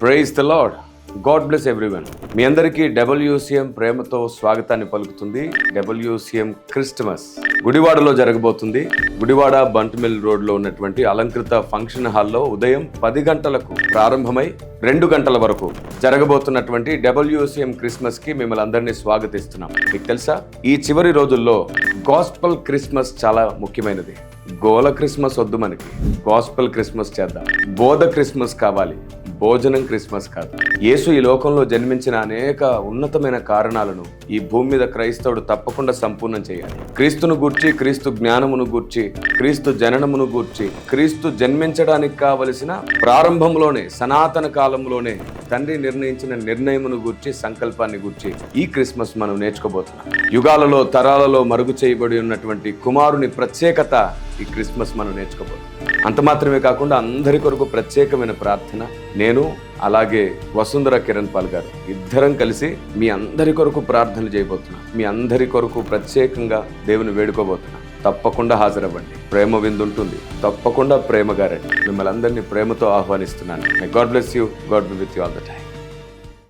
Praise the Lord. God bless everyone. మీ అందరికీ WCM ప్రేమతో స్వాగతాన్ని పలుకుతుంది. WCM క్రిస్టమస్ గుడివాడలో జరగబోతుంది. గుడివాడ బంట్మిల్ రోడ్లో ఉన్నటువంటి అలంకృత ఫంక్షన్ హాల్లో ఉదయం 10 గంటలకు ప్రారంభమై 2 గంటల వరకు జరగబోతున్నటువంటి WCM క్రిస్మస్ కి మిమ్మల్ని అందరినీ స్వాగతిస్తున్నాం. మీకు తెలుసా, ఈ చివరి రోజుల్లో గాస్పల్ క్రిస్మస్ చాలా ముఖ్యమైనది. గోల క్రిస్మస్ వద్దు, మనకి గాస్పల్ క్రిస్మస్ చేద్దాం. బోధ క్రిస్మస్ కావాలి, భోజనం క్రిస్మస్ కాదు. యేసు ఈ లోకంలో జన్మించిన అనేక ఉన్నతమైన కారణాలను ఈ భూమి మీద క్రైస్తవుడు తప్పకుండా సంపూర్ణం చేయాలి. క్రీస్తును గూర్చి, క్రీస్తు జ్ఞానమును గూర్చి, క్రీస్తు జననమును గూర్చి, క్రీస్తు జన్మించడానికి కావలసిన ప్రారంభంలోనే, సనాతన కాలంలోనే తండ్రి నిర్ణయించిన నిర్ణయమును గూర్చి, సంకల్పాన్ని గూర్చి ఈ క్రిస్మస్ మనం నేర్చుకోబోతున్నాం. యుగాలలో, తరాలలో మరుగు చేయబడి ఉన్నటువంటి కుమారుని ప్రత్యేకత ఈ క్రిస్మస్ మనం నేర్చుకోబోతున్నాం. అంత మాత్రమే కాకుండా అందరి కొరకు ప్రత్యేకమైన ప్రార్థన, నేను అలాగే వసుంధర కిరణ్ పాల్ గారు ఇద్దరం కలిసి మీ అందరి కొరకు ప్రార్థనలు చేయబోతున్నాం. మీ అందరి కొరకు ప్రత్యేకంగా దేవుని వేడుకోబోతున్నాం. తప్పకుండా హాజరవ్వండి. ప్రేమ విందు ఉంటుంది. తప్పకుండా ప్రేమగా రండి. మిమ్మల్ని అందరినీ ప్రేమతో ఆహ్వానిస్తున్నాను. God bless you. God be with you all the time.